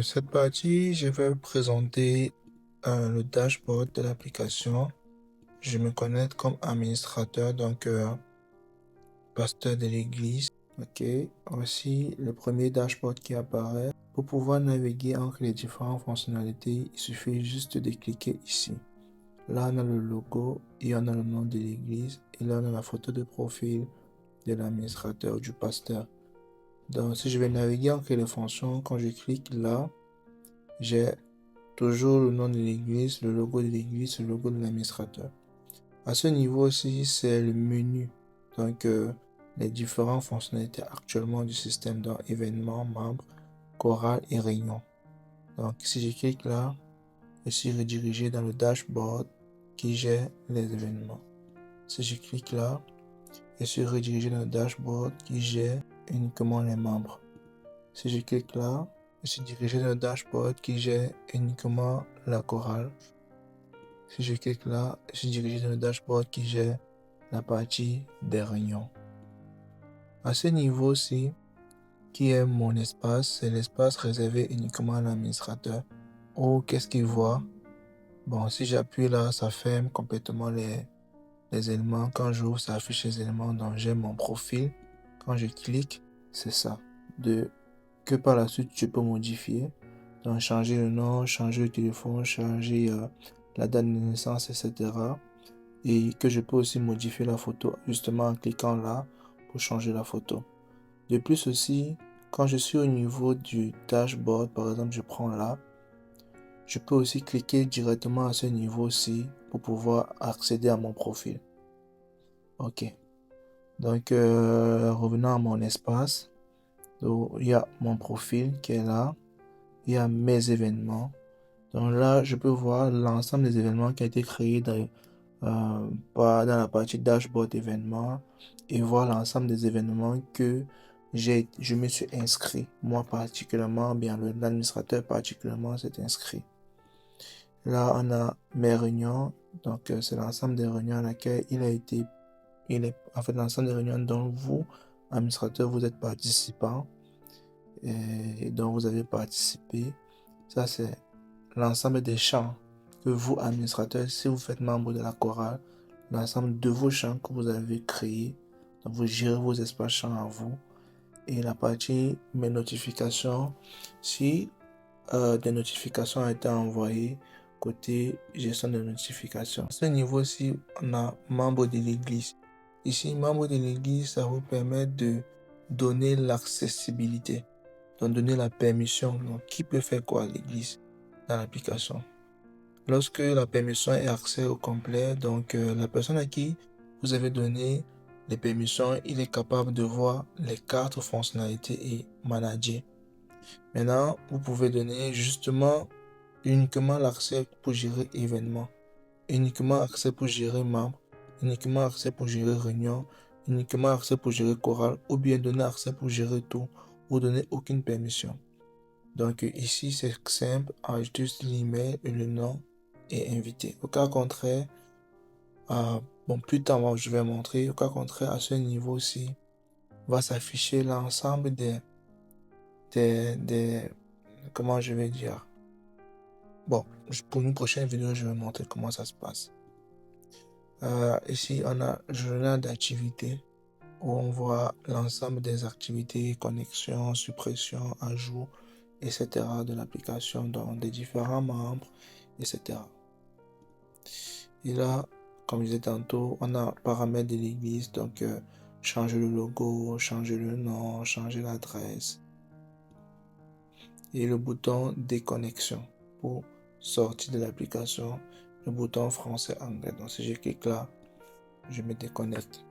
Cette partie, je vais présenter le dashboard de l'application. Je me connecte comme administrateur, pasteur de l'église. Voici le premier dashboard qui apparaît. Pour pouvoir naviguer entre les différentes fonctionnalités, il suffit juste de cliquer ici. Là, on a le logo et on a le nom de l'église. Et là, on a la photo de profil de l'administrateur, du pasteur. Donc, si je vais naviguer entre les fonctions, quand je clique là, j'ai toujours le nom de l'église, le logo de l'église, le logo de l'administrateur. À ce niveau aussi, c'est le menu. Les différentes fonctionnalités actuellement du système dans événements, membres, chorale et réunion. Donc, si je clique là, je suis redirigé dans le dashboard qui gère les événements. Si je clique là, je suis redirigé dans le dashboard qui gère uniquement les membres. Si je clique là, je suis dirigé dans le dashboard qui gère uniquement la chorale. Si je clique là, je suis dirigé dans le dashboard qui gère la partie des réunions. À ce niveau-ci, qui est mon espace, c'est l'espace réservé uniquement à l'administrateur. Oh, qu'est-ce qu'il voit? Bon, si j'appuie là, ça ferme complètement les éléments. Quand j'ouvre, ça affiche les éléments dont j'ai mon profil. Quand je clique, c'est ça. Que par la suite, je peux modifier. Donc, changer le nom, changer le téléphone, changer la date de naissance, etc. Et que je peux aussi modifier la photo justement en cliquant là pour changer la photo. De plus aussi, quand je suis au niveau du dashboard, par exemple, je prends là, je peux aussi cliquer directement à ce niveau-ci pour pouvoir accéder à mon profil. Ok. Donc, revenons à mon espace. Donc, il y a mon profil qui est là. Il y a mes événements. Donc là, je peux voir l'ensemble des événements qui ont été créés dans la partie dashboard événements et voir l'ensemble des événements que je me suis inscrit. Moi particulièrement, bien l'administrateur particulièrement s'est inscrit. Là, on a mes réunions. Donc, c'est l'ensemble des réunions à laquelle l'ensemble des réunions dont vous, administrateur, vous êtes participant et dont vous avez participé. Ça, c'est l'ensemble des champs que vous, administrateur, si vous faites membre de la chorale, l'ensemble de vos champs que vous avez créés. Donc, vous gérez vos espaces champs à vous. Et la partie mes notifications, si des notifications ont été envoyées côté gestion de notifications. À ce niveau-ci, on a membre de l'église. Ici, membre de l'église, ça vous permet de donner l'accessibilité, donc donner la permission. Donc, qui peut faire quoi à l'église dans l'application? Lorsque la permission est accès au complet, donc la personne à qui vous avez donné les permissions, il est capable de voir les quatre fonctionnalités et manager. Maintenant, vous pouvez donner justement uniquement l'accès pour gérer événements, uniquement accès pour gérer membres, uniquement accès pour gérer réunion, uniquement accès pour gérer chorale, ou bien donner accès pour gérer tout, ou donner aucune permission. Donc ici, c'est simple, juste l'email et le nom et invité. Au cas contraire, plus tard, je vais montrer, au cas contraire, à ce niveau-ci, va s'afficher l'ensemble comment je vais dire. Bon, pour une prochaine vidéo, je vais montrer comment ça se passe. Ici, on a journal d'activité où on voit l'ensemble des activités, connexion, suppression, ajout, etc. de l'application dans des différents membres, etc. Et là, comme je disais tantôt, on a paramètres de l'église, donc changer le logo, changer le nom, changer l'adresse. Et le bouton déconnexion pour sortir de l'application, le bouton français-anglais. Donc si je clique là, je me déconnecte.